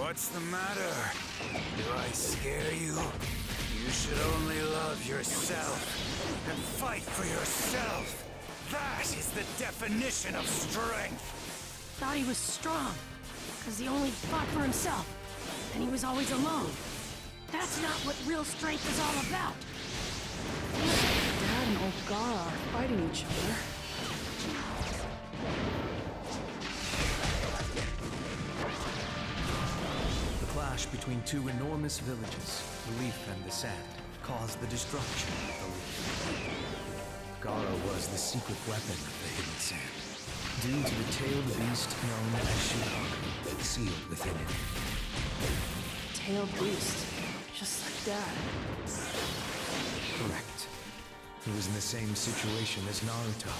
What's the matter? Do I scare you? You should only love yourself and fight for yourself. That is the definition of strength. Thought he was strong, because he only fought for himself, and he was always alone. That's not what real strength is all about. Dad and old Gara are fighting each other. The clash between two enormous villages, the Leaf and the Sand, caused the destruction of the Leaf. Gara was the secret weapon of the Hidden Sand, due to the tailed beast known as Shikaku, sealed within it. Tailed beast, just like Dad. Correct. He was in the same situation as Naruto,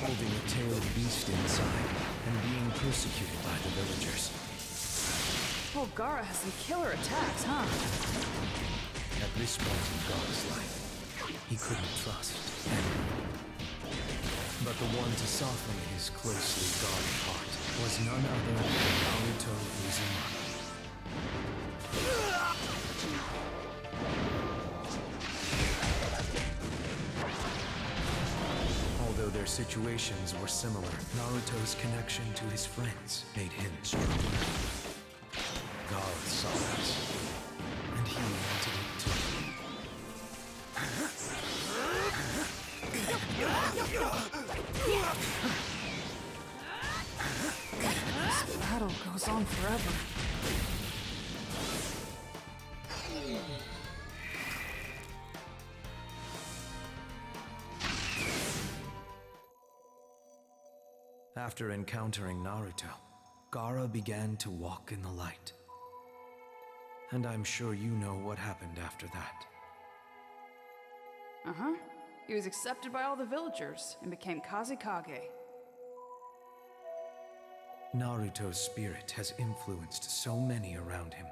holding a tailed beast inside and being persecuted by the villagers. Oh, Gara has some killer attacks, huh? At this point in Gara's life, he couldn't trust anyone. But the one to soften his closely guarded heart was none other than Naruto Uzumaki. Although their situations were similar, Naruto's connection to his friends made him stronger. God saw this, and he wanted it too. This battle goes on forever. After encountering Naruto, Gara began to walk in the light. And I'm sure you know what happened after that. Uh-huh. He was accepted by all the villagers and became Kazekage. Naruto's spirit has influenced so many around him.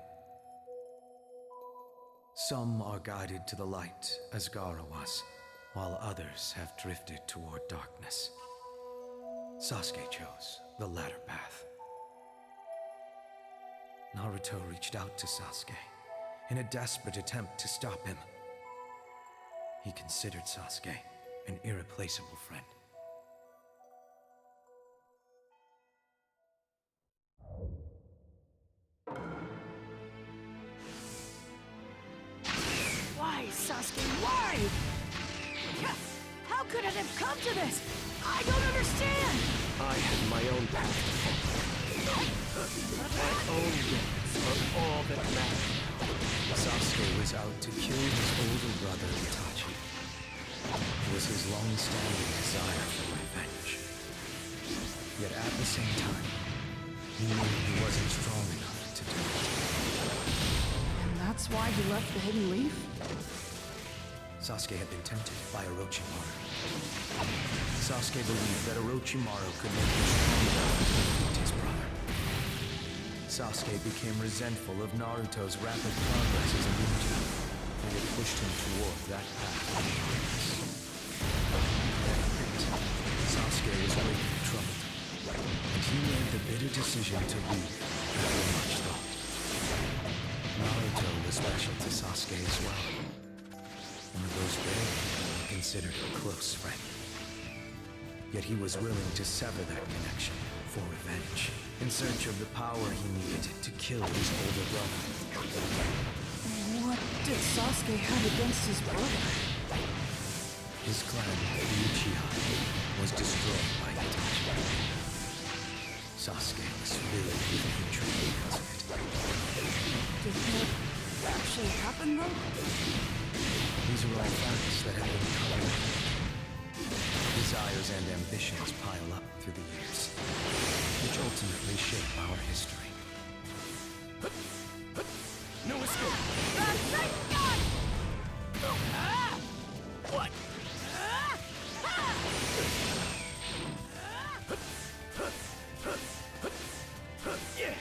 Some are guided to the light, as Gara was, while others have drifted toward darkness. Sasuke chose the latter path. Naruto reached out to Sasuke in a desperate attempt to stop him. He considered Sasuke an irreplaceable friend. Why, Sasuke, why? How could it have come to this? I don't understand! I had my own path to follow. My own limits are all that matter. Sasuke was out to kill his older brother Itachi. It was his long-standing desire for revenge. Yet at the same time, he knew he wasn't strong enough to do it. And that's why he left the Hidden Leaf? Sasuke had been tempted by Orochimaru. Sasuke believed that Orochimaru could make him strong enough to defeat his brother. Sasuke became resentful of Naruto's rapid progress as a ninja, and it pushed him toward that path. That night, Sasuke was greatly troubled, and he made the bitter decision to leave after much thought. Naruto was special to Sasuke as well. One of those barely considered a close friend. Yet he was willing to sever that connection for revenge, in search of the power he needed to kill his older brother. What did Sasuke have against his brother? His clan, the Uchiha, was destroyed by Itachi. Sasuke was filled with hatred because of it. Did that actually happen, though? These are all facts that have been covered up. Desires and ambitions pile up through the years, which ultimately shape our history. No escape. What? Yeah.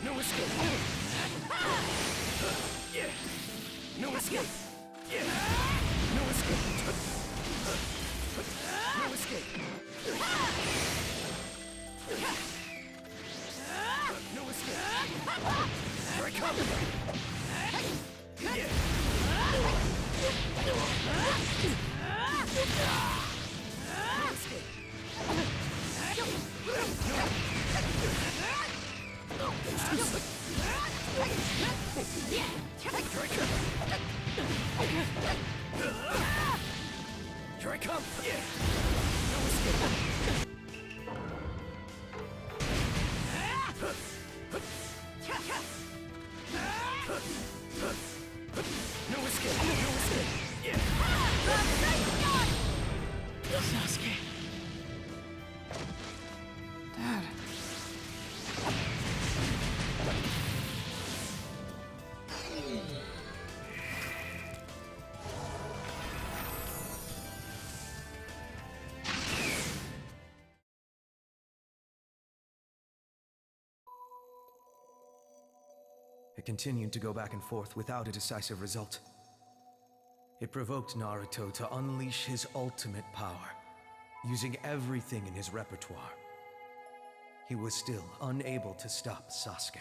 No escape. Yeah. No escape. Yeah. No escape. No escape. Here I come! No escape! No escape! Sasuke. Dad. It continued to go back and forth without a decisive result. It provoked Naruto to unleash his ultimate power, using everything in his repertoire. He was still unable to stop Sasuke.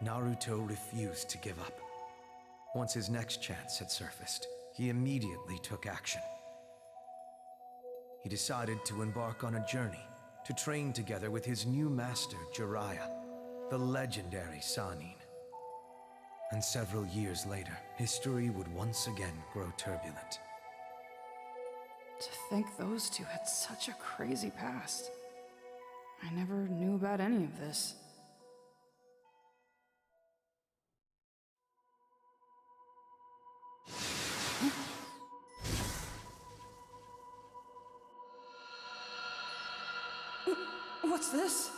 Naruto refused to give up. Once his next chance had surfaced, he immediately took action. He decided to embark on a journey to train together with his new master, Jiraiya, the legendary Sannin. And several years later, history would once again grow turbulent. To think those two had such a crazy past. I never knew about any of this. What's this?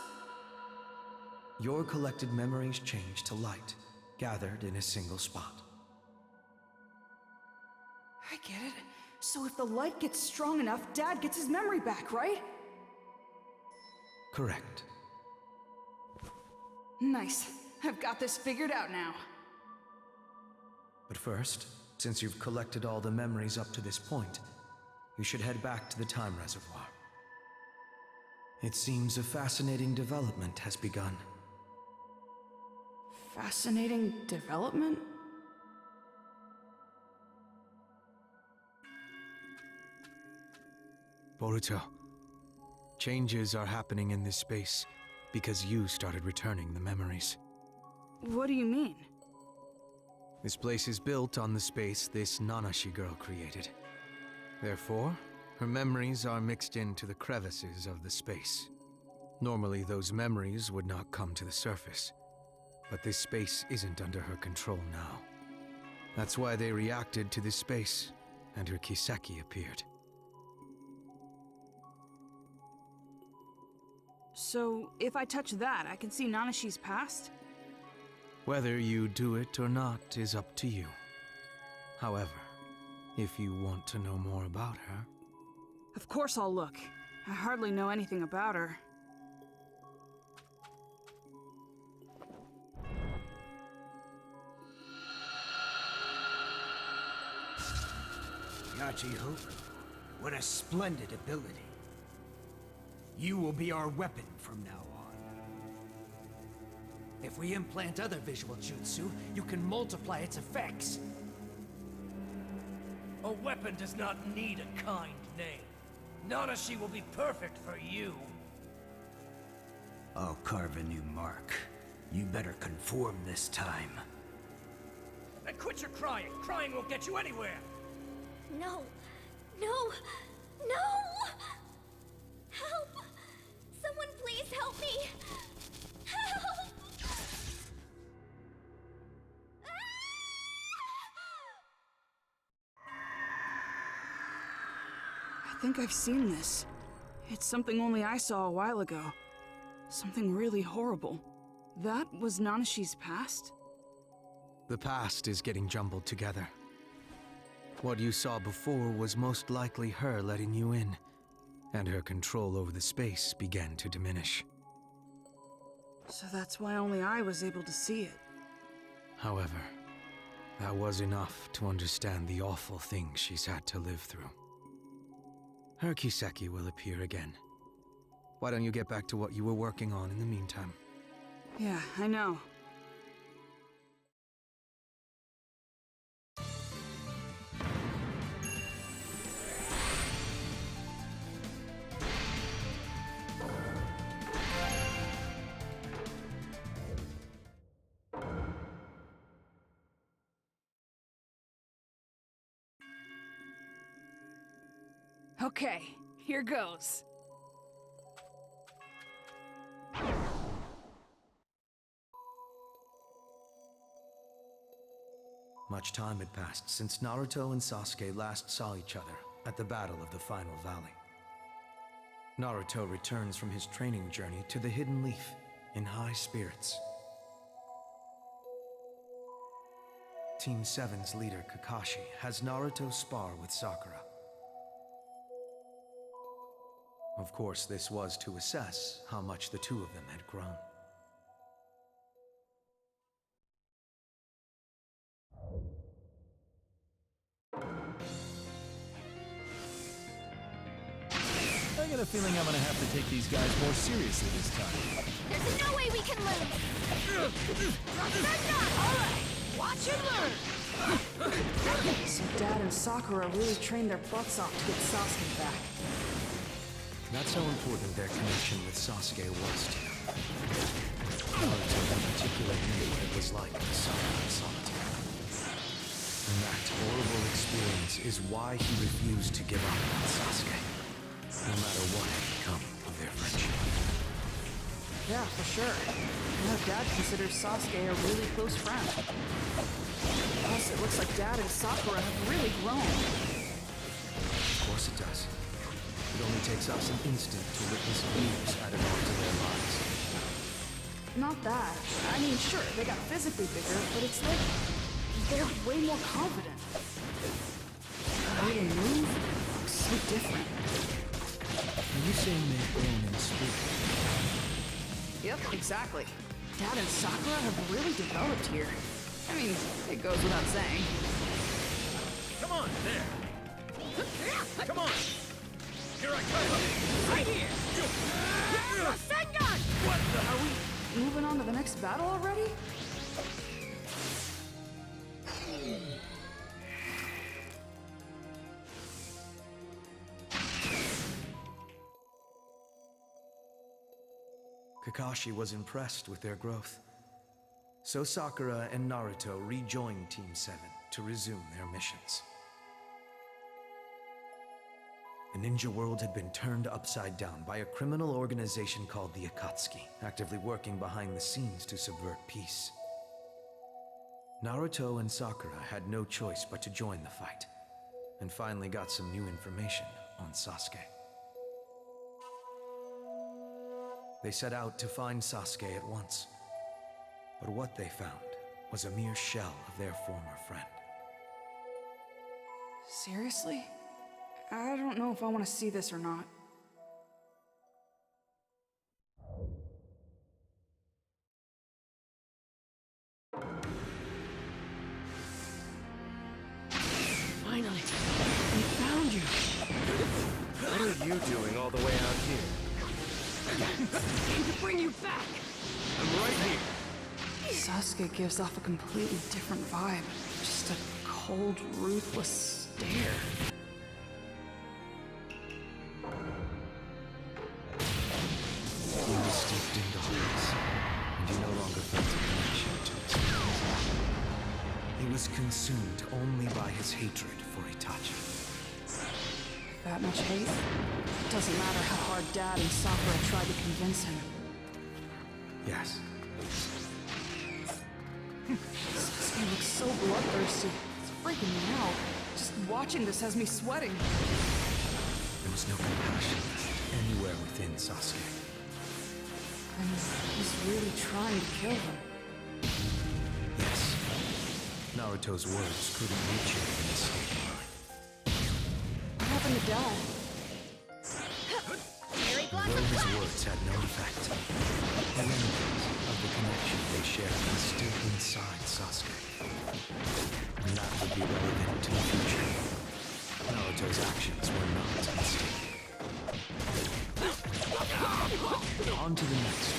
Your collected memories change to light, gathered in a single spot. I get it. So if the light gets strong enough, Dad gets his memory back, right? Correct. Nice. I've got this figured out now. But first, since you've collected all the memories up to this point, you should head back to the time reservoir. It seems a fascinating development has begun. Fascinating development? Boruto, changes are happening in this space because you started returning the memories. What do you mean? This place is built on the space this Nanashi girl created. Therefore, her memories are mixed into the crevices of the space. Normally, those memories would not come to the surface, but this space isn't under her control now. That's why they reacted to this space, and her Kiseki appeared. So, if I touch that, I can see Nanashi's past? Whether you do it or not is up to you. However, if you want to know more about her... Of course I'll look. I hardly know anything about her. Yachi-hook, what a splendid ability. You will be our weapon from now on. If we implant other visual jutsu, you can multiply its effects. A weapon does not need a kind name. Nanashi will be perfect for you. I'll carve a new mark. You better conform this time. And quit your crying! Crying won't get you anywhere! No! No! No! Help! Someone please help me! Help! I think I've seen this. It's something only I saw a while ago. Something really horrible. That was Nanashi's past? The past is getting jumbled together. What you saw before was most likely her letting you in, and her control over the space began to diminish. So that's why only I was able to see it. However, that was enough to understand the awful things she's had to live through. Her Kiseki will appear again. Why don't you get back to what you were working on in the meantime? Yeah, I know. Okay, here goes. Much time had passed since Naruto and Sasuke last saw each other at the Battle of the Final Valley. Naruto returns from his training journey to the Hidden Leaf in high spirits. Team 7's leader Kakashi has Naruto spar with Sakura. Of course, this was to assess how much the two of them had grown. I got a feeling I'm gonna have to take these guys more seriously this time. There's no way we can lose! Alright! Watch and learn! So Dad and Sakura really trained their butts off to get Sasuke back. That's how important their connection with Sasuke was to them. Naruto in particular knew what it was like to suffer in solitude. And that horrible experience is why he refused to give up on Sasuke, no matter what had become of their friendship. Yeah, for sure. Dad considers Sasuke a really close friend. Plus, it looks like Dad and Sakura have really grown. Of course it does. It only takes us an instant to witness years added onto their lives. Not that. I mean, sure, they got physically bigger, but it's like they're way more confident. The way they move looks so different. Are you saying they've grown in spirit? Yep, exactly. Dad and Sakura have really developed here. I mean, it goes without saying. Come on, there! Come on! Here I come! Right here! Sengun! What the hell? Are we moving on to the next battle already? Kakashi was impressed with their growth. So Sakura and Naruto rejoined Team 7 to resume their missions. The ninja world had been turned upside down by a criminal organization called the Akatsuki, actively working behind the scenes to subvert peace. Naruto and Sakura had no choice but to join the fight, and finally got some new information on Sasuke. They set out to find Sasuke at once, but what they found was a mere shell of their former friend. Seriously? I don't know if I want to see this or not. Finally, we found you. What are you doing all the way out here? Came to bring you back. I'm right here. Sasuke gives off a completely different vibe. Just a cold, ruthless stare. He was steeped in darkness, and he no longer felt a connection to his friends. He was consumed only by his hatred for Itachi. That much hate? Doesn't matter how hard Dad and Sakura tried to convince him. Yes, Sasuke looks so bloodthirsty. It's freaking me out. Just watching this has me sweating. there was no compassion anywhere within Sasuke. And he's really trying to kill him. Yes, Naruto's words couldn't reach him in this state of mind. What happened to Dad? Fairy Though blossom his flash! words had no effect, the remnants of the connection they shared was still inside Sasuke. And that would be relevant to the future. Naruto's actions were not a mistake. On to the next.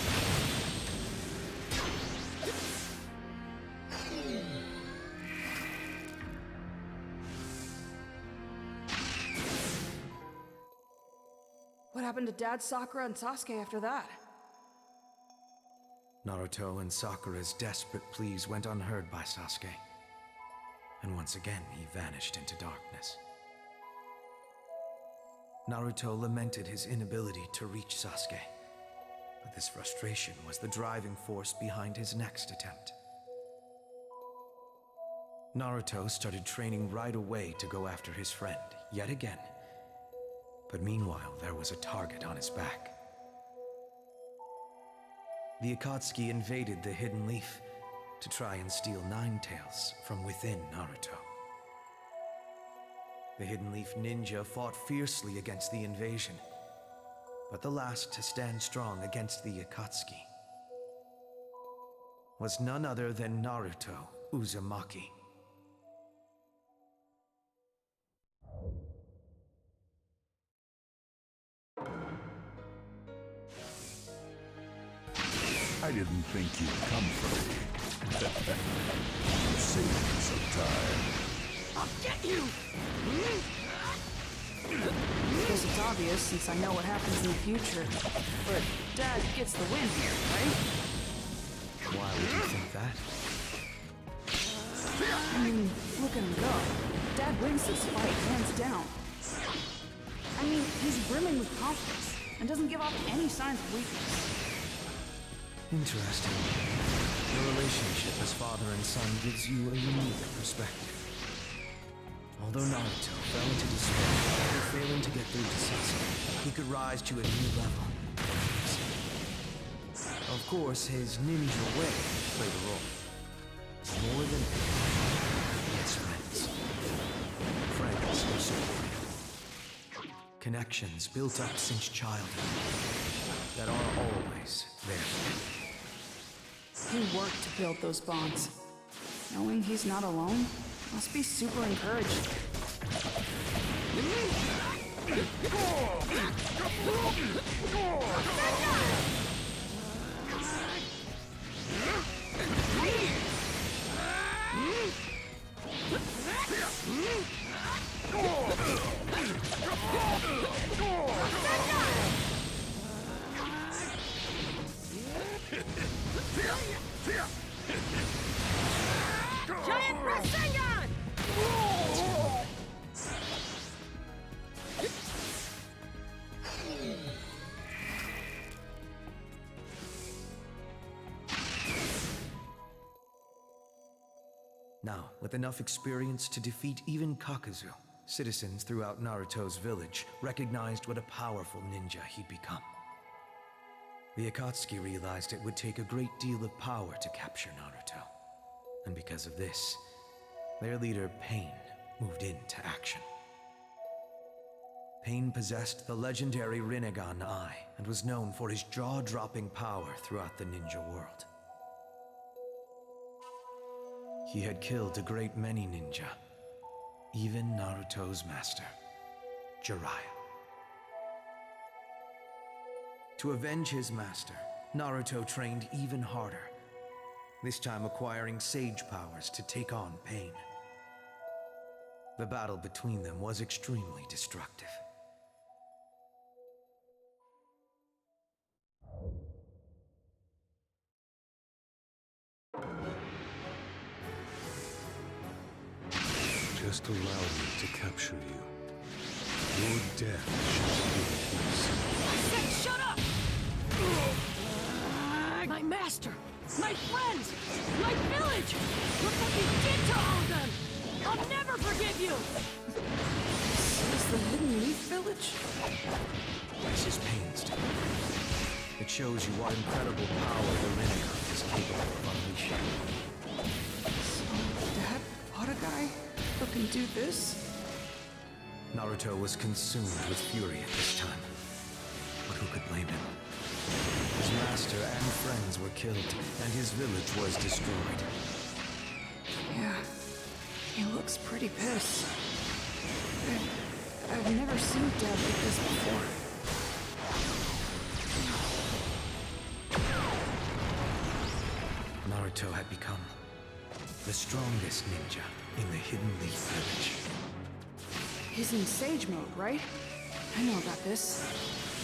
What happened to Dad, Sakura, and Sasuke after that? Naruto and Sakura's desperate pleas went unheard by Sasuke. And once again, he vanished into darkness. Naruto lamented his inability to reach Sasuke, but this frustration was the driving force behind his next attempt. Naruto started training right away to go after his friend, yet again. But meanwhile, there was a target on his back. The Akatsuki invaded the Hidden Leaf to try and steal Nine Tails from within Naruto. The Hidden Leaf ninja fought fiercely against the invasion, but the last to stand strong against the Akatsuki was none other than Naruto Uzumaki. I didn't think you'd come for me. Save me some time. I'll get you! I guess it's obvious since I know what happens in the future. But Dad gets the win here, right? Why would you think that? I mean, look at him go. Dad wins this fight, hands down. I mean, he's brimming with confidence and doesn't give off any signs of weakness. Interesting. The relationship as father and son gives you a unique perspective. Although Naruto fell into despair after failing to get through to Sasuke, he could rise to a new level. Of course, his ninja way played a role. More than anything, he has friends. Friends who support him. Connections built up since childhood that are always there. He worked to build those bonds. Knowing he's not alone must be super encouraging. Giant Rasengan! Now, with enough experience to defeat even Kakuzu, citizens throughout Naruto's village recognized what a powerful ninja he'd become. The Akatsuki realized it would take a great deal of power to capture Naruto. And because of this, their leader, Pain, moved into action. Pain possessed the legendary Rinnegan Eye and was known for his jaw-dropping power throughout the ninja world. He had killed a great many ninja, even Naruto's master, Jiraiya. To avenge his master, Naruto trained even harder, this time acquiring sage powers to take on Pain. The battle between them was extremely destructive. Just allow me to capture you. Your death shall be peace. I said shut up! My master! My friends! My village! Look what you did to all of them! I'll never forgive you! This is the Hidden Leaf Village? This is Pain's doing. It shows you what incredible power the Rinnegan is capable of unleashing. So, Dad fought a guy who can do this? Naruto was consumed with fury at this time. But who could blame him? His master and friends were killed, and his village was destroyed. Yeah, he looks pretty pissed. I've never seen Dad like this before. Naruto had become the strongest ninja in the Hidden Leaf Village. He's in Sage mode, right? I know about this.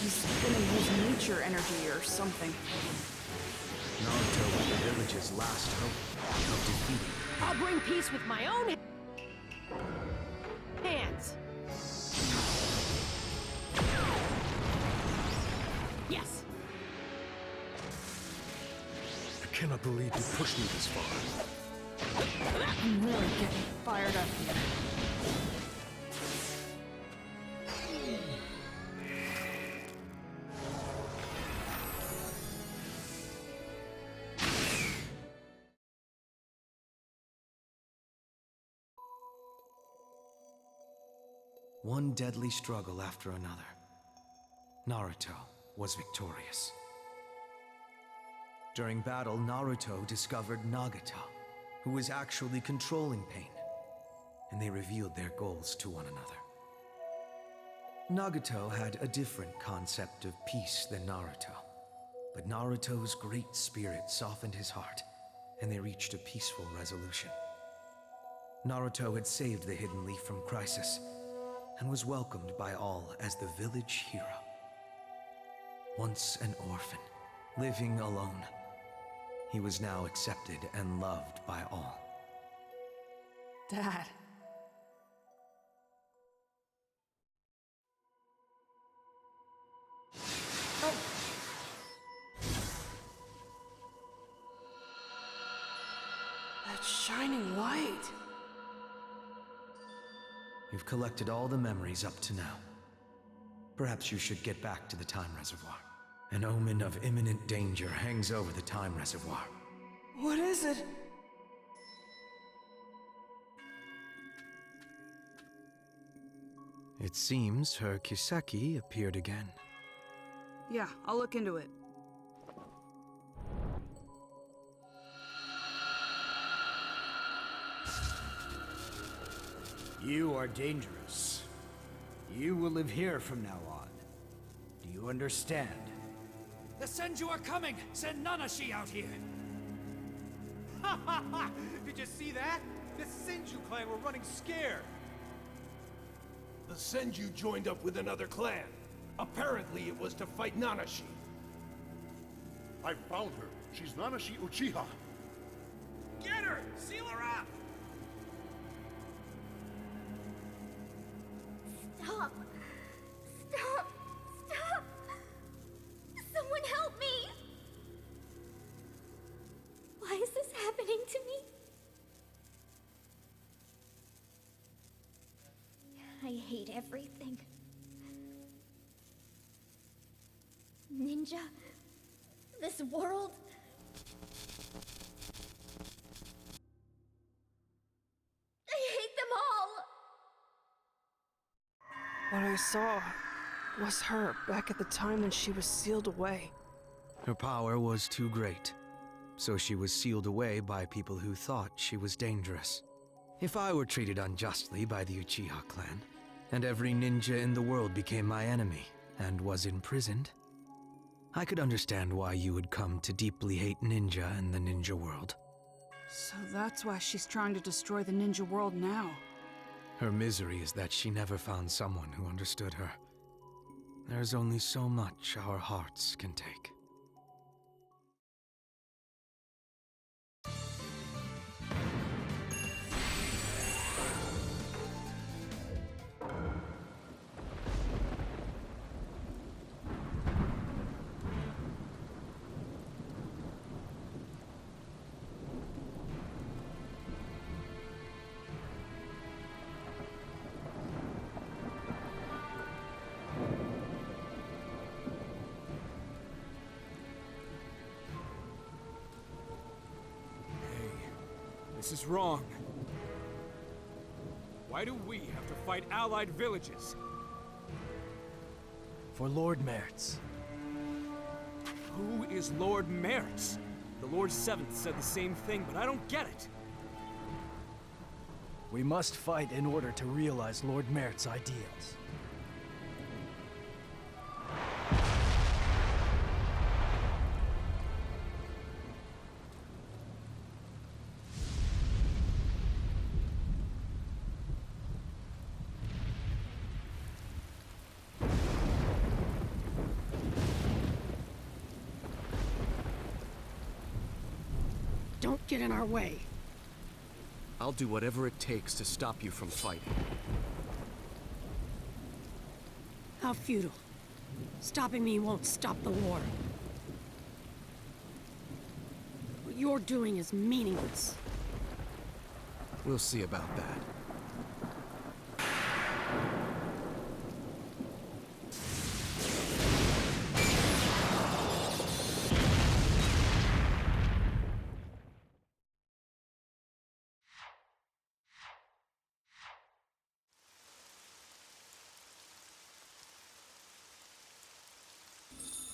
He's gonna use nature energy or something. Naruto was the village's last hope of defeating. I'll bring peace with my own hands! cannot believe you pushed me this far. I'm really getting fired up here. One deadly struggle after another. Naruto was victorious. During battle, Naruto discovered Nagata, who was actually controlling pain, and they revealed their goals to one another. Nagato had a different concept of peace than Naruto, but Naruto's great spirit softened his heart, and they reached a peaceful resolution. Naruto had saved the Hidden Leaf from crisis, and was welcomed by all as the village hero. Once an orphan, living alone, he was now accepted and loved by all. Dad. Oh. That shining light. You've collected all the memories up to now. Perhaps you should get back to the time reservoir. An omen of imminent danger hangs over the time reservoir. What is it? It seems her Kiseki appeared again. Yeah, I'll look into it. You are dangerous. You will live here from now on. Do you understand? The Senju are coming! Send Nanashi out here! Ha ha ha! Did you see that? The Senju clan were running scared. The Senju joined up with another clan. Apparently it was to fight Nanashi. I found her. She's Nanashi Uchiha. Get her! Seal her up! Stop! Stop! Stop! Someone help me! Why is this happening to me? I hate everything. Ninja, this world. I hate them all! What I saw was her back at the time when she was sealed away. Her power was too great, so she was sealed away by people who thought she was dangerous. If I were treated unjustly by the Uchiha clan, and every ninja in the world became my enemy and was imprisoned, I could understand why you would come to deeply hate ninja and the ninja world. So that's why she's trying to destroy the ninja world now. Her misery is that she never found someone who understood her. There's only so much our hearts can take. This is wrong. Why do we have to fight allied villages? For Lord Mertz. Who is Lord Mertz? The Lord Seventh said the same thing, but I don't get it. We must fight in order to realize Lord Mertz's ideals. Don't get in our way. I'll do whatever it takes to stop you from fighting. How futile. Stopping me won't stop the war. you're doing is meaningless. We'll see about that.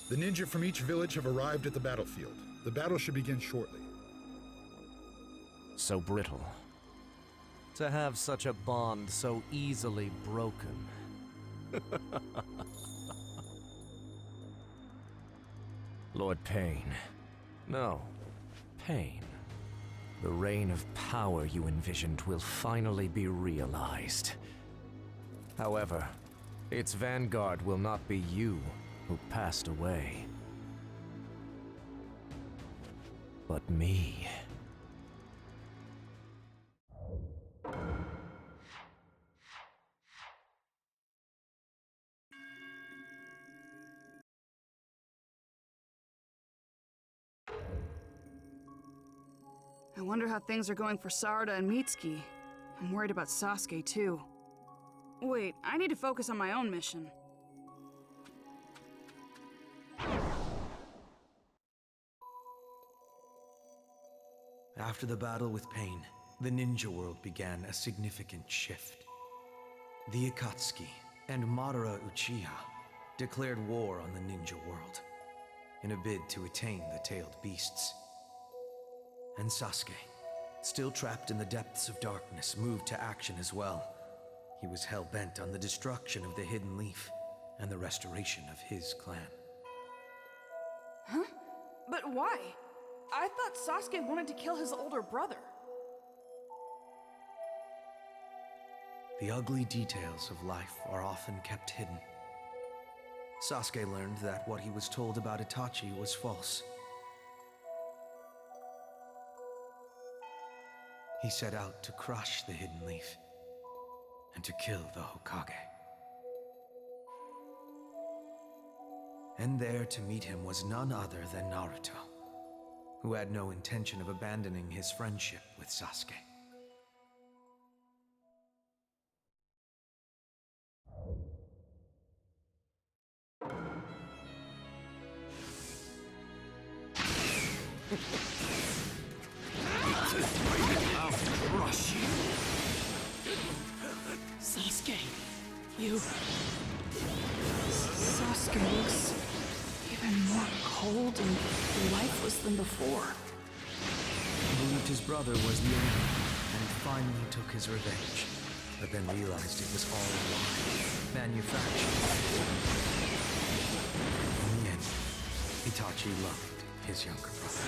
The ninja from each village have arrived at the battlefield. The battle should begin shortly. So brittle. To have such a bond so easily broken. Lord Pain. No, Pain. The reign of power you envisioned will finally be realized. However, its vanguard will not be you who passed away, but me. I wonder how things are going for Sarada and Mitsuki. I'm worried about Sasuke, too. Wait, I need to focus on my own mission. After the battle with Pain, the ninja world began a significant shift. The Akatsuki and Madara Uchiha declared war on the ninja world in a bid to attain the tailed beasts. And Sasuke, still trapped in the depths of darkness, moved to action as well. He was hell-bent on the destruction of the Hidden Leaf and the restoration of his clan. Huh? But why? I thought Sasuke wanted to kill his older brother. The ugly details of life are often kept hidden. Sasuke learned that what he was told about Itachi was false. He set out to crush the Hidden Leaf and to kill the Hokage. And there to meet him was none other than Naruto, who had no intention of abandoning his friendship with Sasuke. I'll crush you. Sasuke, you... Sasuke looks even more cold and lifeless than before. He believed his brother was the enemy and finally took his revenge, but then realized it was all a lie, manufactured. In the end, Itachi loved his younger brother.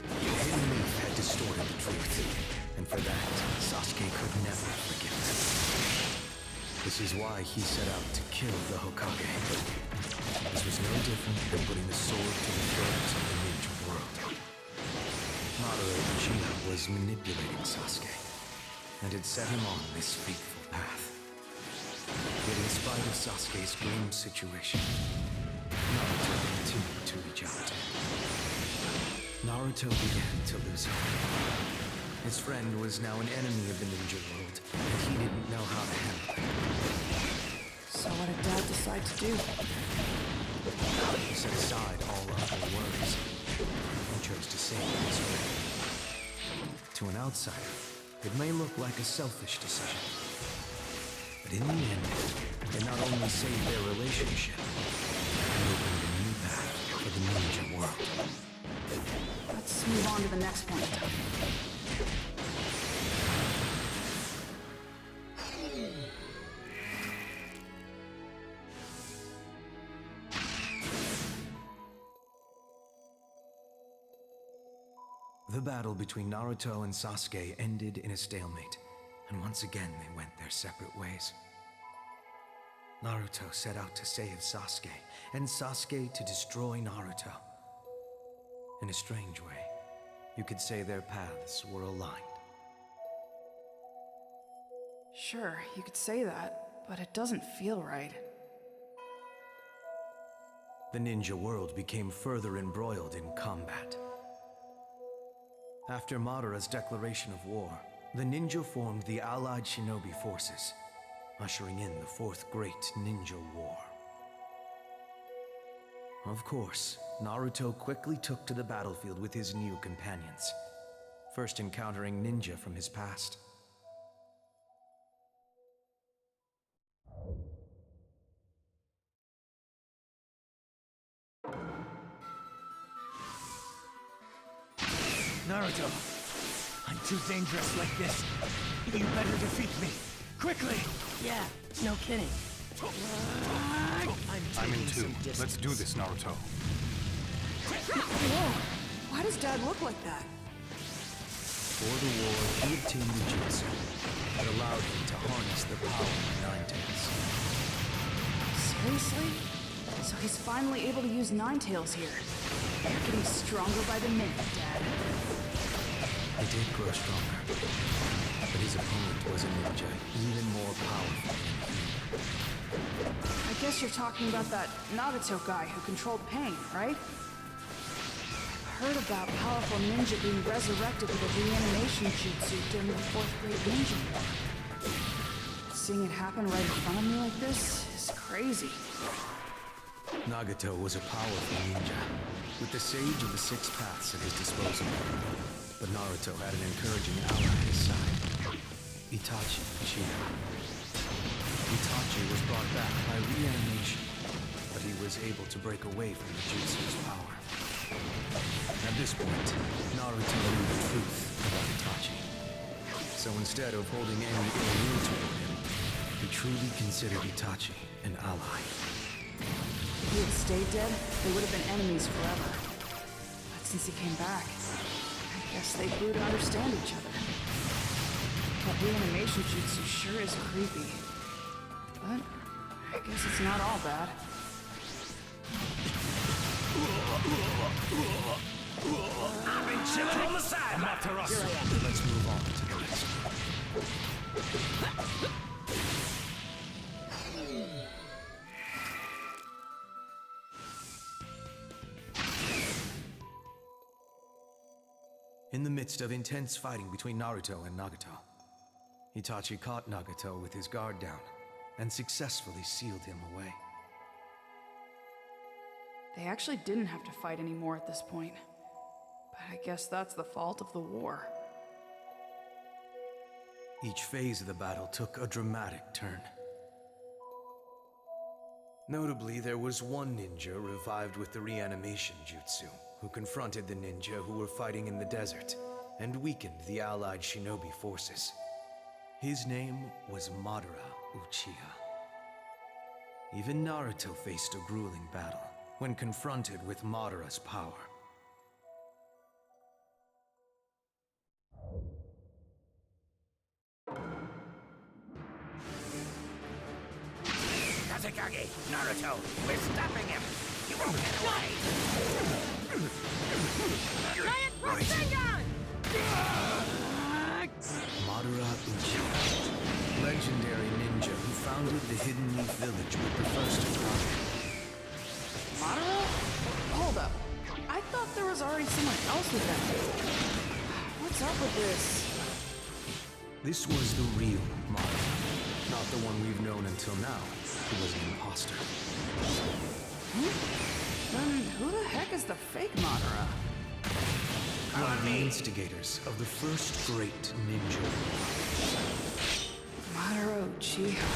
The Hidden Leaf had distorted the truth, and for that, Sasuke could never forgive them. This is why he set out to kill the Hokage. This was no different than putting the sword to the throats of the ninja world. Madara Uchiha was manipulating Sasuke, and had set him on this fateful path. Yet in spite of Sasuke's grim situation, Naruto continued to reach out to him. Naruto began to lose hope. His friend was now an enemy of the ninja world, and he didn't know how to handle it. So what did Dad decide to do? He set aside all other words, and chose to save his friend. To an outsider, it may look like a selfish decision. But in the end, it not only saved their relationship, it opened a new path for the ninja world. Let's move on to the next point. The battle between Naruto and Sasuke ended in a stalemate, and once again they went their separate ways. Naruto set out to save Sasuke, and Sasuke to destroy Naruto. In a strange way, you could say their paths were aligned. Sure, you could say that, but it doesn't feel right. The ninja world became further embroiled in combat. After Madara's declaration of war, the ninja formed the Allied Shinobi forces, ushering in the Fourth Great Ninja War. Of course, Naruto quickly took to the battlefield with his new companions, first encountering ninja from his past. Naruto, I'm too dangerous like this. You better defeat me. Quickly! Yeah, no kidding. I'm in too. Let's do this, Naruto. Whoa! Why does Dad look like that? For the war, he obtained the jutsu that allowed him to harness the power of Nine-Tails. Seriously? So he's finally able to use Nine-Tails here. You're getting stronger by the minute, Dad. He did grow stronger, but his opponent was a ninja even more powerful than he. I guess you're talking about that Nagato guy who controlled pain, right? I've heard about powerful ninja being resurrected with a reanimation jutsu during the Fourth Great Ninja War. Seeing it happen right in front of me like this is crazy. Nagato was a powerful ninja, with the Sage of the Six Paths at his disposal. But Naruto had an encouraging ally at his side, Itachi Uchiha. Itachi was brought back by reanimation, but he was able to break away from the jutsu's power. At this point, Naruto knew the truth about Itachi. So instead of holding any ill will toward him, he truly considered Itachi an ally. If he had stayed dead, they would have been enemies forever. But since he came back, I guess they grew to understand each other. That reanimation jutsu sure is creepy. But I guess it's not all bad. I've been chilling on the side, Matarasu. Let's move on to the next one. In the midst of intense fighting between Naruto and Nagato, Itachi caught Nagato with his guard down and successfully sealed him away. They actually didn't have to fight anymore at this point. But I guess that's the fault of the war. Each phase of the battle took a dramatic turn. Notably, there was one ninja revived with the reanimation jutsu, who confronted the ninja who were fighting in the desert and weakened the allied shinobi forces. His name was Madara Uchiha. Even Naruto faced a grueling battle when confronted with Madara's power. Kazekage, Naruto, we're stopping him. You won't get away. Giant Rasengan! Madara Uchiha, legendary ninja who founded the Hidden Leaf Village with the first attack. Madara? Hold up. I thought there was already someone else with them. What's up with this? This was the real Madara, not the one we've known until now, who was an imposter. Then who the heck is the fake Madara? One of the instigators of the first great ninja war. Madara Uchiha.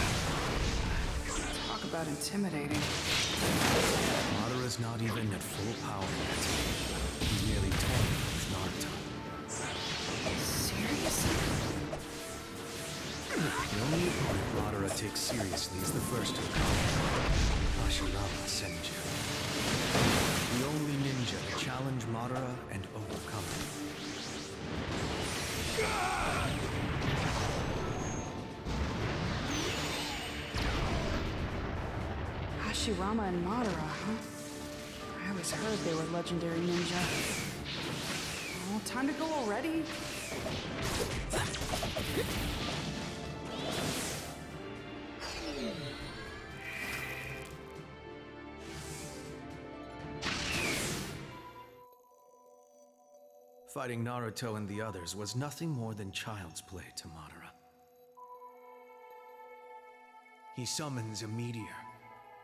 Talk about intimidating. Madara's not even at full power yet. He's nearly toying with Naruto. Seriously? The only opponent Madara takes seriously is the first to come, Hashirama Senju. The only ninja to challenge Madara and overcome him. Hashirama and Madara, huh? I always heard they were legendary ninja. Oh, time to go already? Fighting Naruto and the others was nothing more than child's play to Madara. He summons a meteor,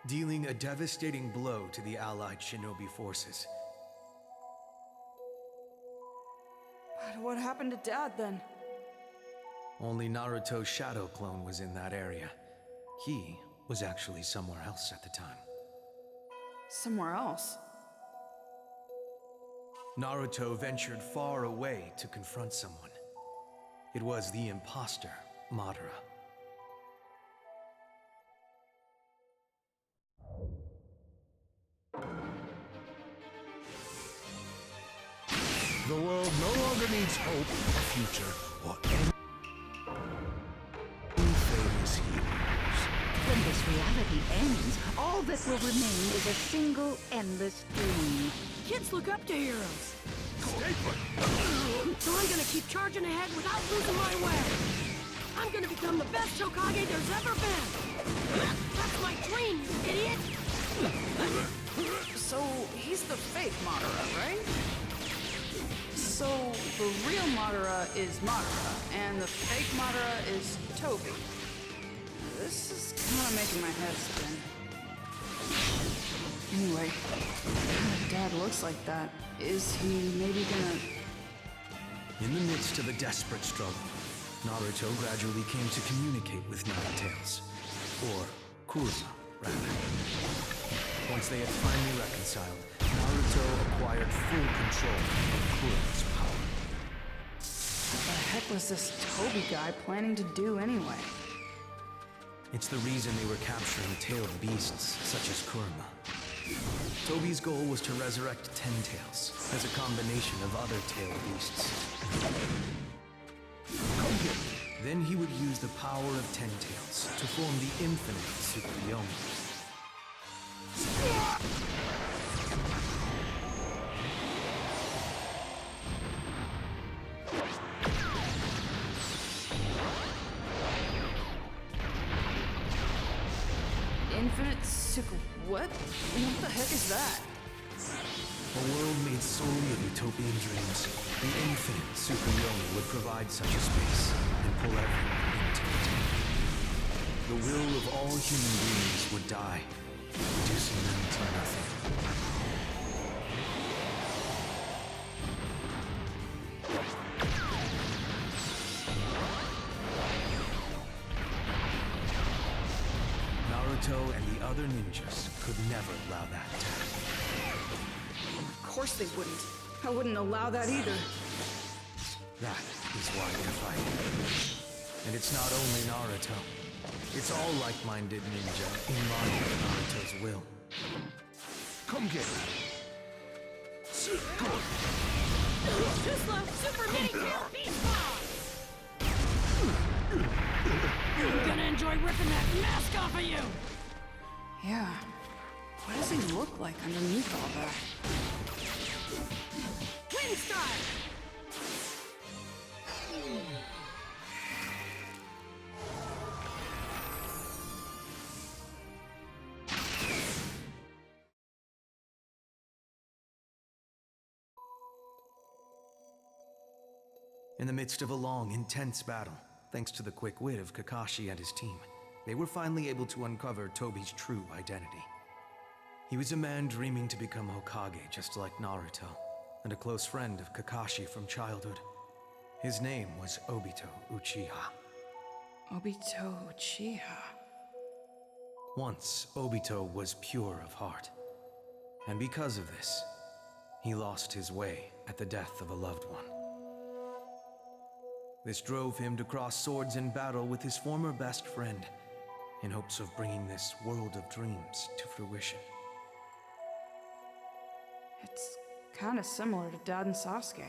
dealing a devastating blow to the allied shinobi forces. But what happened to Dad then? Only Naruto's shadow clone was in that area. He was actually somewhere else at the time. Somewhere else? Naruto ventured far away to confront someone. It was the imposter, Madara. The world no longer needs hope, a future, or any famous heroes. When this reality ends, all that will remain is a single endless dream. Kids look up to heroes. So I'm gonna keep charging ahead without losing my way. I'm gonna become the best Hokage there's ever been. That's my dream, you idiot! So, he's the fake Madara, right? So, the real Madara is Madara, and the fake Madara is Toby. This is kind of making my head spin. Anyway, if Dad looks like that, is he maybe gonna... In the midst of a desperate struggle, Naruto gradually came to communicate with Nine Tails. Or Kurama, rather. Once they had finally reconciled, Naruto acquired full control of Kurama's power. What the heck was this Toby guy planning to do anyway? It's the reason they were capturing tailed beasts such as Kurama. Toby's goal was to resurrect Ten Tails as a combination of other tailed beasts. Then he would use the power of Ten Tails to form the infinite Tsukuyomi. Infinite what? What the heck is that? A world made solely of utopian dreams, the infinite Tsukuyomi would provide such a space and pull everyone into it. The will of all human beings would die, reducing them to nothing. Naruto and the other ninjas could never allow that to happen. Of course they wouldn't. I wouldn't allow that either. That is why we fight. And it's not only Naruto. It's all like-minded ninja in line with Naruto's will. Come get me. Too slow, super mini tier beast bomb! I'm gonna enjoy ripping that mask off of you! Yeah. What does he look like underneath all that? Wind style! In the midst of a long, intense battle, thanks to the quick wit of Kakashi and his team, they were finally able to uncover Toby's true identity. He was a man dreaming to become Hokage just like Naruto, and a close friend of Kakashi from childhood. His name was Obito Uchiha. Obito Uchiha. Once, Obito was pure of heart. And because of this, he lost his way at the death of a loved one. This drove him to cross swords in battle with his former best friend, in hopes of bringing this world of dreams to fruition. It's kind of similar to Dad and Sasuke.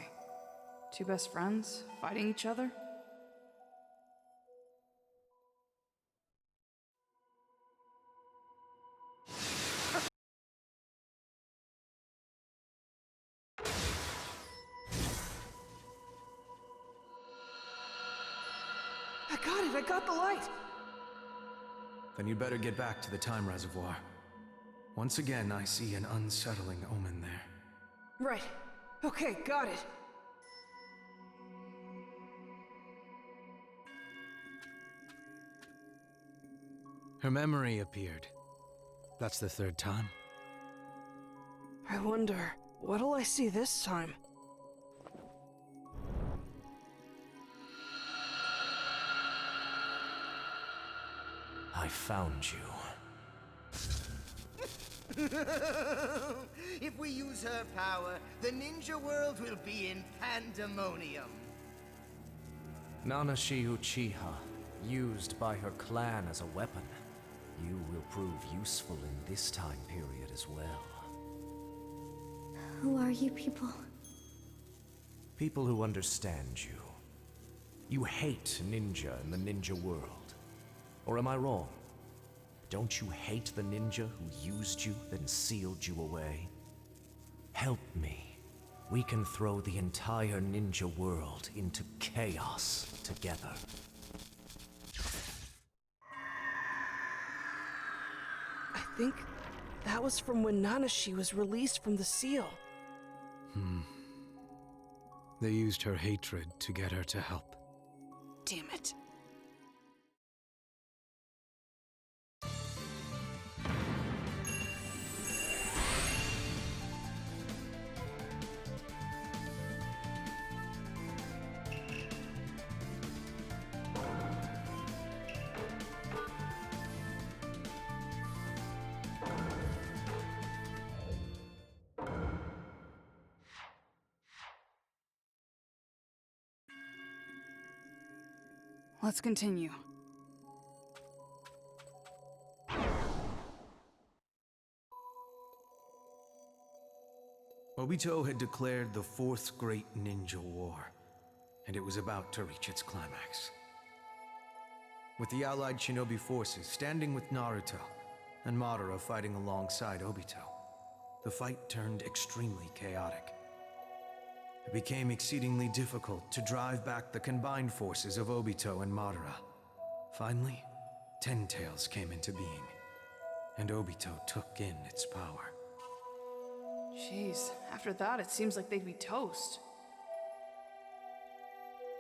Two best friends fighting each other. I got the light! Then you'd better get back to the time reservoir. Once again, I see an unsettling omen there. Right. Okay, got it. Her memory appeared. That's the third time. I wonder, what'll I see this time? I found you. If we use her power, the ninja world will be in pandemonium. Nanashi Uchiha, used by her clan as a weapon. You will prove useful in this time period as well. Who are you people? People who understand you. You hate ninja in the ninja world. Or am I wrong? Don't you hate the ninja who used you, then sealed you away? Help me. We can throw the entire ninja world into chaos together. I think that was from when Nanashi was released from the seal. They used her hatred to get her to help. Damn it. Let's continue. Obito had declared the Fourth Great Ninja War, and it was about to reach its climax. With the allied shinobi forces standing with Naruto, and Madara fighting alongside Obito, the fight turned extremely chaotic. It became exceedingly difficult to drive back the combined forces of Obito and Madara. Finally, Ten Tails came into being, and Obito took in its power. Jeez, after that it seems like they'd be toast.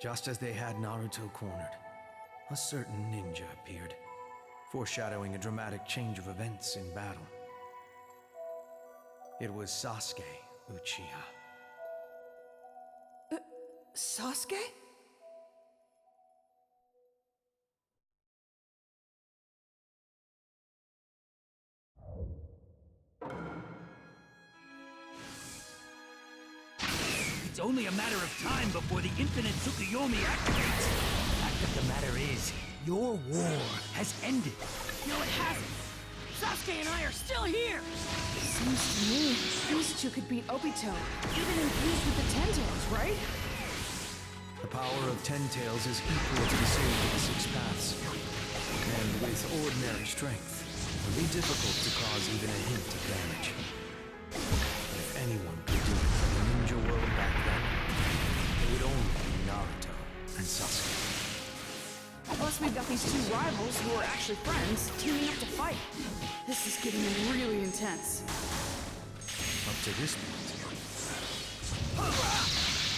Just as they had Naruto cornered, a certain ninja appeared, foreshadowing a dramatic change of events in battle. It was Sasuke Uchiha. Sasuke? It's only a matter of time before the infinite Tsukuyomi activates. The fact of the matter is, your war has ended. No, it hasn't. Sasuke and I are still here. Seems to me these two could beat Obito, even infused with the Ten Tails, right? The power of Ten Tails is equal to the Sage of the Six Paths, and with ordinary strength, it would be difficult to cause even a hint of damage. But if anyone could do it for the ninja world back then, it would only be Naruto and Sasuke. Plus we've got these two rivals who are actually friends teaming up to fight. This is getting really intense. Up to this point,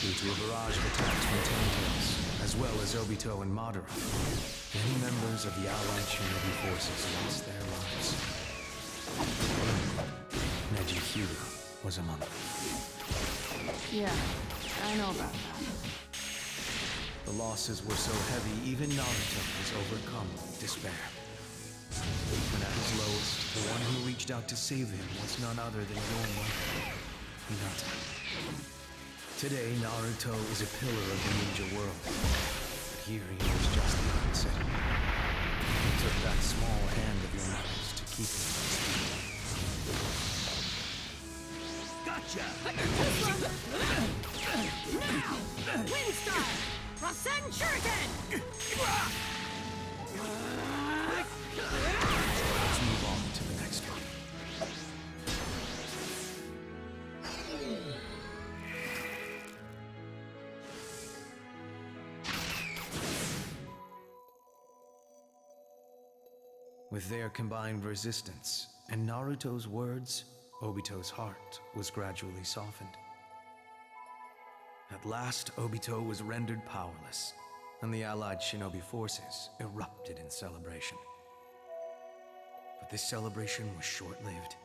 due to a barrage of attacks from Ten Tails, as well as Obito and Madara, many members of the allied shinobi forces lost their lives. Neji Hyuga was among them. Yeah, I know about that. The losses were so heavy, even Naruto was overcome with despair. And at his lowest, the one who reached out to save him was none other than your mother, Hinata. Today, Naruto is a pillar of the ninja world. But here he was just the opposite. He took that small hand of your mother's to keep him from speed. Gotcha! Now! Wind style! Rasen Shuriken! Let's move on to the next one. With their combined resistance and Naruto's words, Obito's heart was gradually softened. At last, Obito was rendered powerless, and the allied shinobi forces erupted in celebration. But this celebration was short-lived.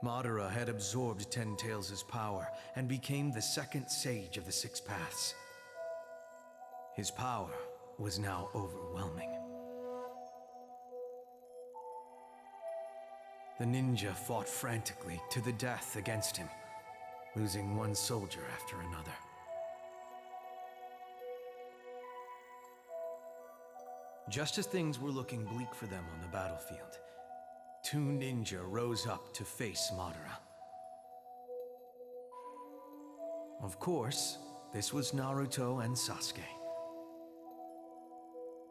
Madara had absorbed Ten Tails' power and became the second sage of the Six Paths. His power was now overwhelming. The ninja fought frantically to the death against him, losing one soldier after another. Just as things were looking bleak for them on the battlefield, two ninja rose up to face Madara. Of course, this was Naruto and Sasuke.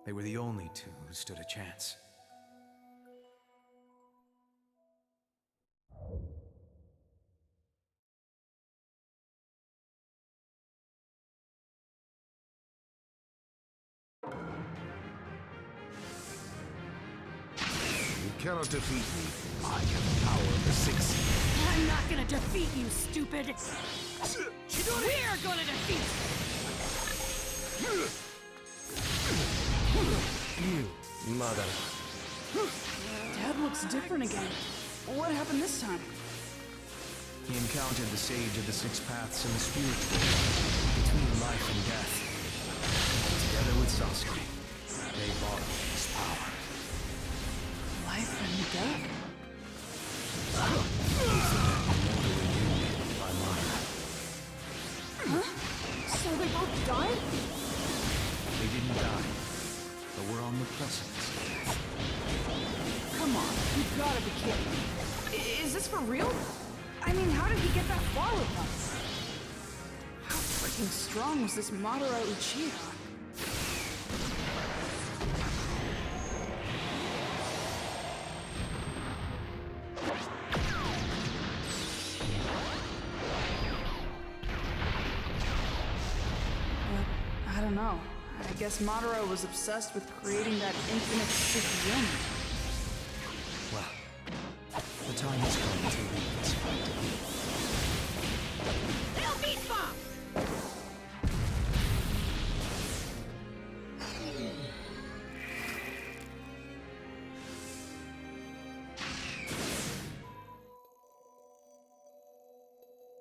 They were the only two who stood a chance. You cannot defeat me. I have the power of the Six. I'm not gonna defeat you, stupid! We're gonna defeat You, mother. Dad looks different again. What happened this time? He encountered the Sage of the Six Paths in the spiritual world, between life and death. Together with Sasuke, they borrowed his power. Life and death? By Madara. Huh? So they both died? They didn't die, but were on the precipice of death. Come on, you gotta be kidding me. Is this for real? I mean, how did he get that far with them? How freaking strong was this Madara Uchiha? I don't know. I guess Madara was obsessed with creating that infinite Tsukuyomi. Well, the time has come to leave this fight. They'll beat bomb!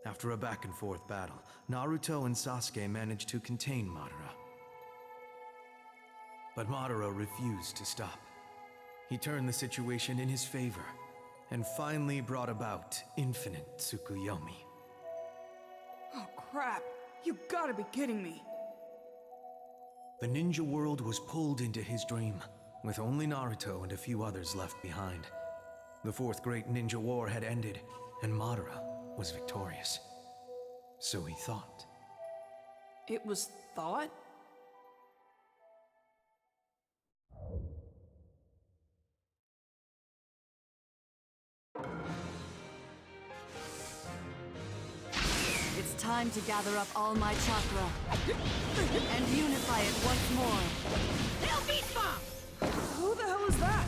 After a back-and-forth battle, Naruto and Sasuke managed to contain Madara. But Madara refused to stop. He turned the situation in his favor, and finally brought about infinite Tsukuyomi. Oh crap, you gotta be kidding me. The ninja world was pulled into his dream, with only Naruto and a few others left behind. The Fourth Great Ninja War had ended, and Madara was victorious. So he thought. It was thought? It's time to gather up all my chakra and unify it once more. They'll beat bomb! Who the hell is that?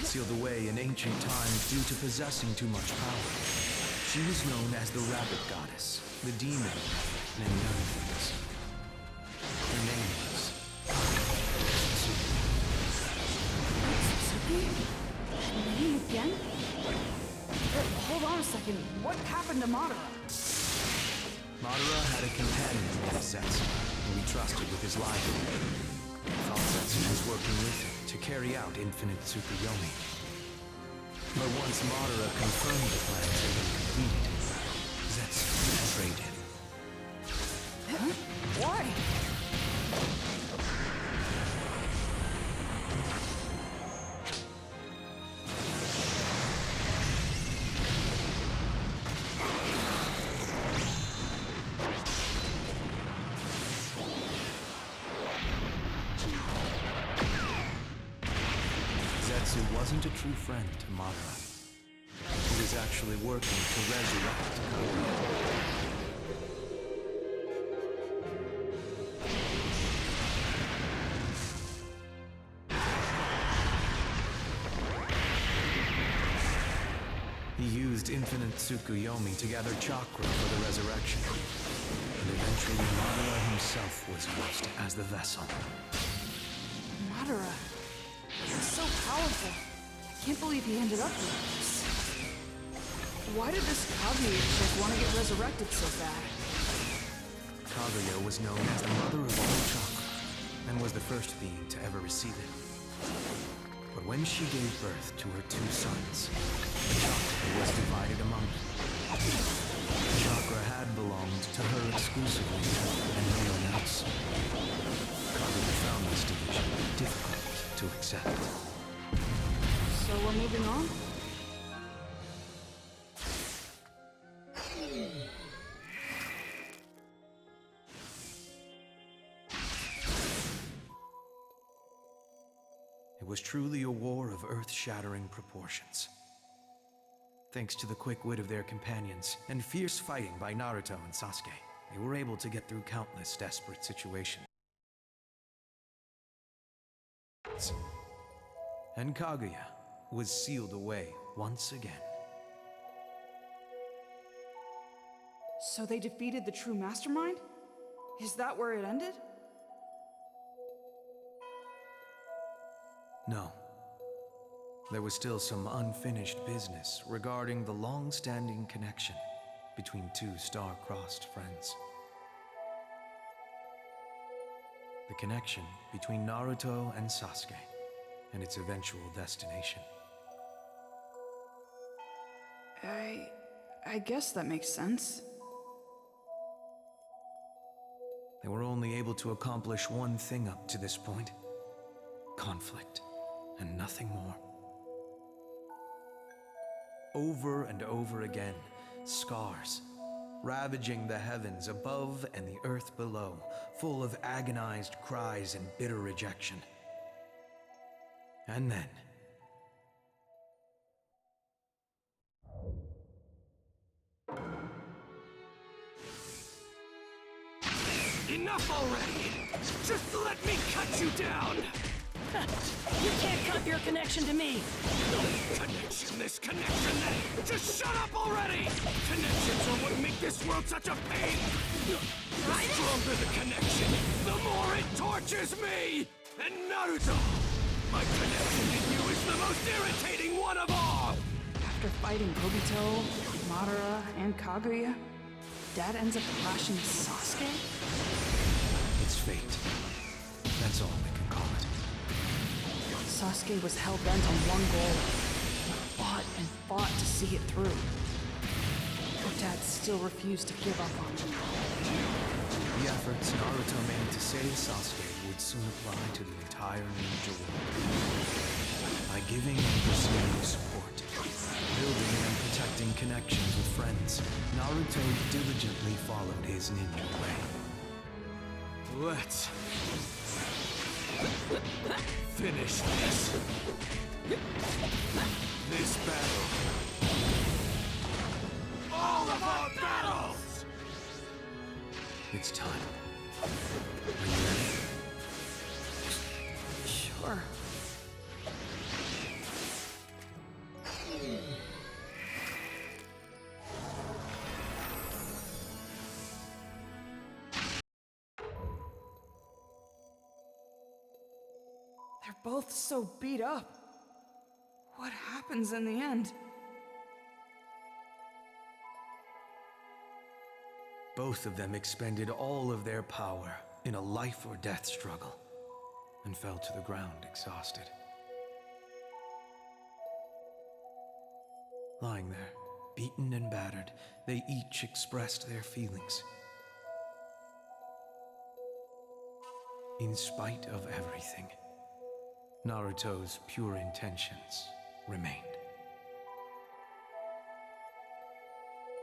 Sealed away in ancient times due to possessing too much power. She was known as the Rabbit Goddess, the Demon, and many other things. Her name was Satsuki? Me again? Hold on a second. What happened to Madara? Madara had a companion named Zetsu, whom he trusted with his life. He thought Zetsu was working with him to carry out infinite Tsukuyomi. But once Madara confirmed the plans had been completed, Zetsu betrayed him. Huh? Why? Zetsu wasn't a true friend to Madara. He was actually working to resurrect Kaguya. He used infinite Tsukuyomi to gather chakra for the resurrection. And eventually Madara himself was used as the vessel. Madara. He's so can't believe he ended up like this. Why did this Kaguya chick want to get resurrected so bad? Kaguya was known as the mother of all chakra, and was the first being to ever receive it. But when she gave birth to her two sons, the chakra was divided among them. The chakra had belonged to her exclusively, and no one else. Kaguya found this division difficult to accept. So we're moving on? It was truly a war of earth-shattering proportions. Thanks to the quick wit of their companions and fierce fighting by Naruto and Sasuke, they were able to get through countless desperate situations. And Kaguya was sealed away once again. So they defeated the true mastermind? Is that where it ended? No. There was still some unfinished business regarding the long-standing connection between two star-crossed friends. The connection between Naruto and Sasuke, and its eventual destination. I guess that makes sense. They were only able to accomplish one thing up to this point: conflict, and nothing more. Over and over again, scars, ravaging the heavens above and the earth below, full of agonized cries and bitter rejection. And then... Enough already! Just let me cut you down! You can't cut your connection to me! This connection then! Just shut up already! Connections are what make this world such a pain! The stronger the connection, the more it tortures me! And Naruto, my connection to you is the most irritating one of all! After fighting Obito, Madara, and Kaguya, Dad ends up clashing with Sasuke? It's fate. That's all we can call it. Sasuke was hell-bent on one goal. Fought and fought to see it through. But Dad still refused to give up on him. The efforts Naruto made to save Sasuke would soon apply to the entire ninja world. By giving and receiving support, building and protecting connections with friends, Naruto diligently followed his ninja way. Let's finish this. This battle. All of our battles! It's time. Are you ready? Sure. They're both so beat up. What happens in the end? Both of them expended all of their power in a life-or-death struggle, and fell to the ground exhausted. Lying there, beaten and battered, they each expressed their feelings. In spite of everything, Naruto's pure intentions remained.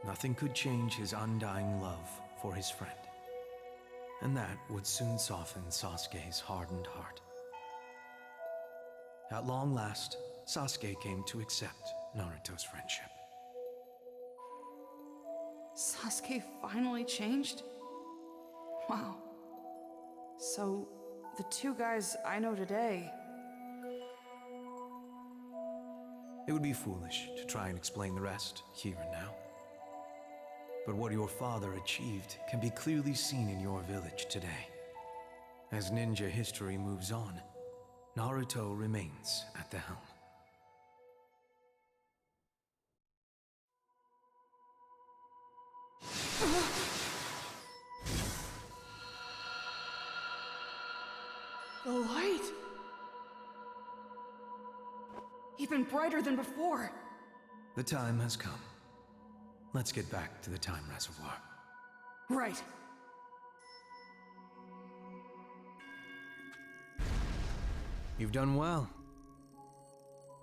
Nothing could change his undying love for his friend, and that would soon soften Sasuke's hardened heart. At long last, Sasuke came to accept Naruto's friendship. Sasuke finally changed? Wow. So, the two guys I know today... It would be foolish to try and explain the rest here and now. But what your father achieved can be clearly seen in your village today. As ninja history moves on, Naruto remains at the helm. even brighter than before. The time has come. Let's get back to the time reservoir. Right. You've done well.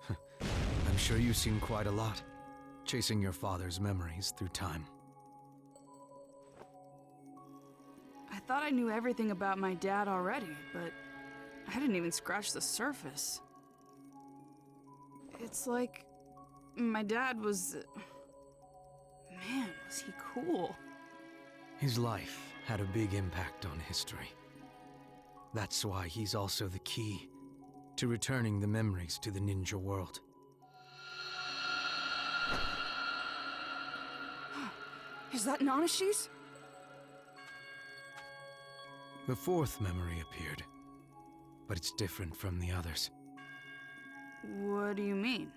I'm sure you've seen quite a lot, chasing your father's memories through time. I thought I knew everything about my dad already, but I didn't even scratch the surface. It's like my dad was... Man, was he cool. His life had a big impact on history. That's why he's also the key to returning the memories to the ninja world. Is that Nanashi's? The fourth memory appeared, but it's different from the others. What do you mean?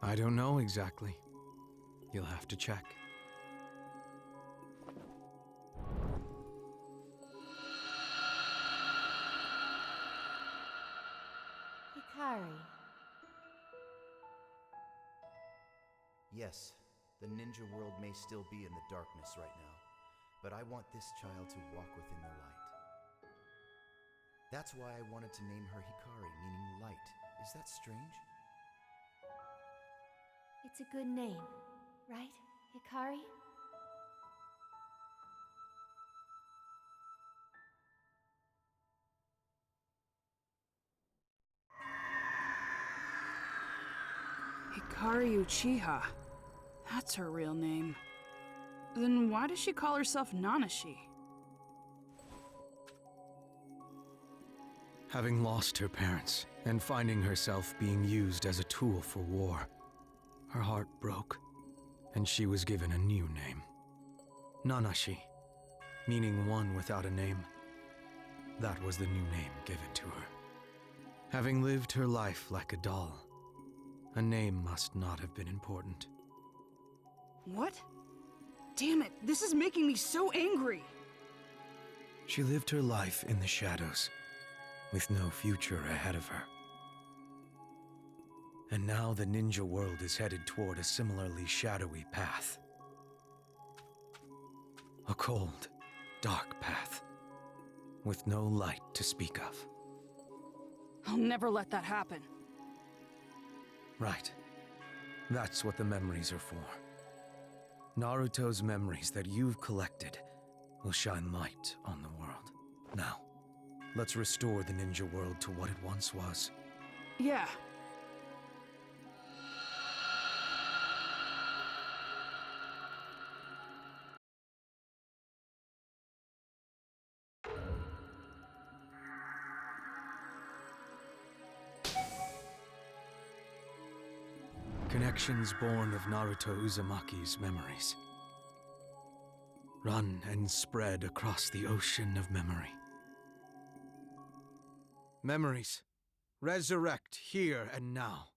I don't know exactly. You'll have to check. Hikari. Yes, the ninja world may still be in the darkness right now, but I want this child to walk within the light. That's why I wanted to name her Hikari, meaning light. Is that strange? It's a good name, right, Hikari? Hikari Uchiha. That's her real name. Then why does she call herself Nanashi? Having lost her parents and finding herself being used as a tool for war, her heart broke, and she was given a new name. Nanashi, meaning one without a name. That was the new name given to her. Having lived her life like a doll, a name must not have been important. What? Damn it, this is making me so angry! She lived her life in the shadows, with no future ahead of her. And now the ninja world is headed toward a similarly shadowy path. A cold, dark path, with no light to speak of. I'll never let that happen. Right. That's what the memories are for. Naruto's memories that you've collected will shine light on the world. Now, let's restore the ninja world to what it once was. Yeah. Connections born of Naruto Uzumaki's memories. Run and spread across the ocean of memory. Memories, resurrect here and now.